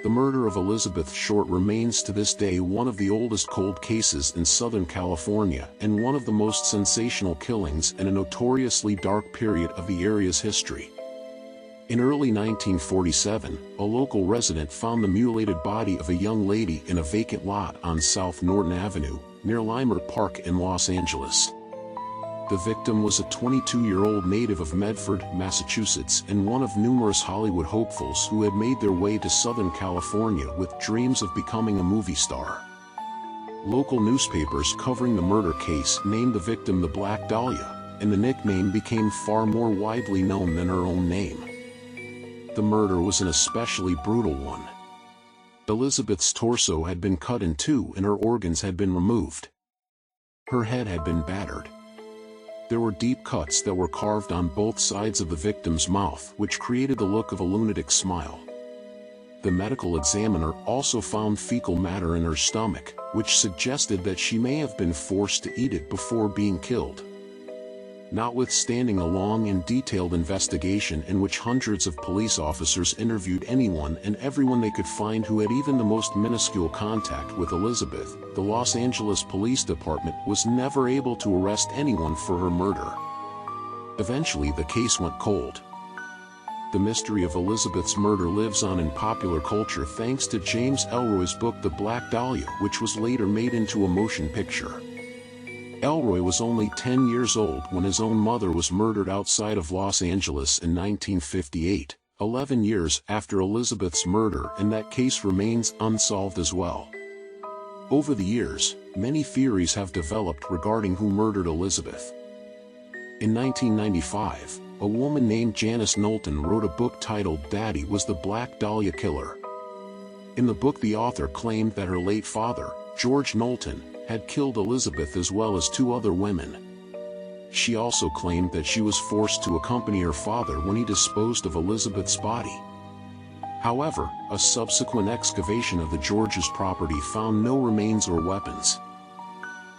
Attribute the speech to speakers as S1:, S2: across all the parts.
S1: The murder of Elizabeth Short remains to this day one of the oldest cold cases in Southern California and one of the most sensational killings in a notoriously dark period of the area's history. In early 1947, a local resident found the mutilated body of a young lady in a vacant lot on South Norton Avenue, near Limer Park in Los Angeles. The victim was a 22-year-old native of Medford, Massachusetts, and one of numerous Hollywood hopefuls who had made their way to Southern California with dreams of becoming a movie star. Local newspapers covering the murder case named the victim the Black Dahlia, and the nickname became far more widely known than her own name. The murder was an especially brutal one. Elizabeth's torso had been cut in two and her organs had been removed. Her head had been battered. There were deep cuts that were carved on both sides of the victim's mouth, which created the look of a lunatic smile. The medical examiner also found fecal matter in her stomach, which suggested that she may have been forced to eat it before being killed. Notwithstanding a long and detailed investigation in which hundreds of police officers interviewed anyone and everyone they could find who had even the most minuscule contact with Elizabeth, the Los Angeles Police Department was never able to arrest anyone for her murder. Eventually the case went cold. The mystery of Elizabeth's murder lives on in popular culture thanks to James Ellroy's book The Black Dahlia, which was later made into a motion picture. Ellroy was only 10 years old when his own mother was murdered outside of Los Angeles in 1958, 11 years after Elizabeth's murder, and that case remains unsolved as well. Over the years, many theories have developed regarding who murdered Elizabeth. In 1995, a woman named Janice Knowlton wrote a book titled Daddy Was the Black Dahlia Killer. In the book, the author claimed that her late father, George Knowlton, had killed Elizabeth as well as two other women. She also claimed that she was forced to accompany her father when he disposed of Elizabeth's body. However, a subsequent excavation of the Georges' property found no remains or weapons.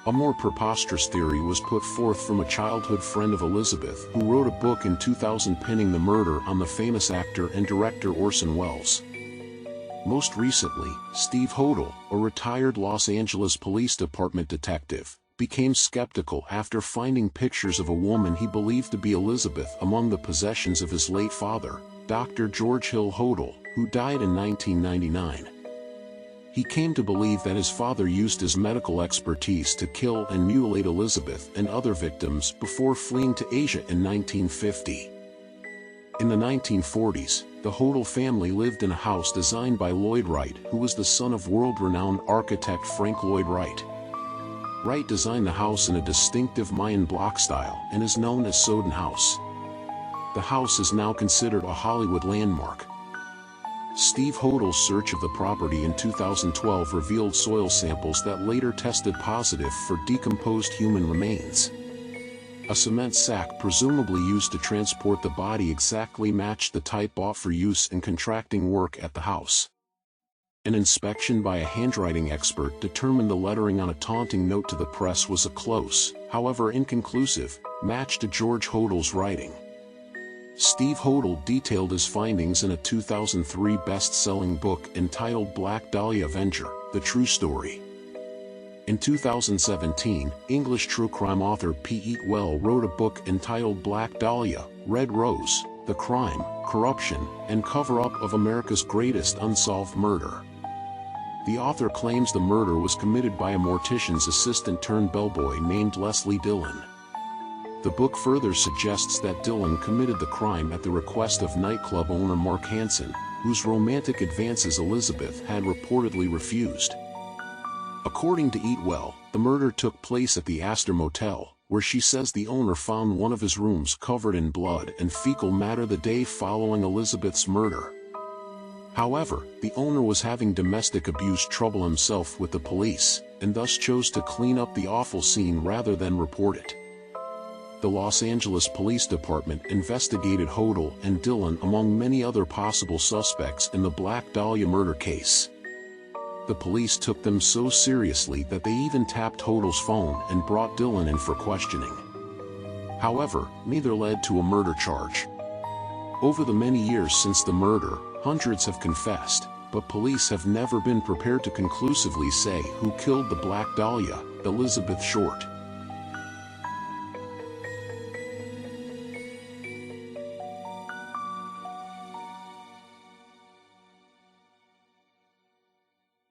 S1: A more preposterous theory was put forth from a childhood friend of Elizabeth who wrote a book in 2000 pinning the murder on the famous actor and director Orson Welles. Most recently, Steve Hodel, a retired Los Angeles Police Department detective, became skeptical after finding pictures of a woman he believed to be Elizabeth among the possessions of his late father, Dr. George Hill Hodel, who died in 1999. He came to believe that his father used his medical expertise to kill and mutilate Elizabeth and other victims before fleeing to Asia in 1950. In the 1940s, the Hodel family lived in a house designed by Lloyd Wright, who was the son of world-renowned architect Frank Lloyd Wright. Wright designed the house in a distinctive Mayan block style and is known as Soden House. The house is now considered a Hollywood landmark. Steve Hodel's search of the property in 2012 revealed soil samples that later tested positive for decomposed human remains. A cement sack presumably used to transport the body exactly matched the type bought for use in contracting work at the house. An inspection by a handwriting expert determined the lettering on a taunting note to the press was a close, however inconclusive, match to George Hodel's writing. Steve Hodel detailed his findings in a 2003 best-selling book entitled Black Dahlia Avenger, The True Story. In 2017, English true crime author P. Well wrote a book entitled Black Dahlia, Red Rose, The Crime, Corruption, and Cover-Up of America's Greatest Unsolved Murder. The author claims the murder was committed by a mortician's assistant-turned-bellboy named Leslie Dillon. The book further suggests that Dillon committed the crime at the request of nightclub owner Mark Hansen, whose romantic advances Elizabeth had reportedly refused. According to Eat Well, the murder took place at the Astor Motel, where she says the owner found one of his rooms covered in blood and fecal matter the day following Elizabeth's murder. However, the owner was having domestic abuse trouble himself with the police, and thus chose to clean up the awful scene rather than report it. The Los Angeles Police Department investigated Hodel and Dillon among many other possible suspects in the Black Dahlia murder case. The police took them so seriously that they even tapped Hodel's phone and brought Dillon in for questioning. However, neither led to a murder charge. Over the many years since the murder, hundreds have confessed, but police have never been prepared to conclusively say who killed the Black Dahlia, Elizabeth Short.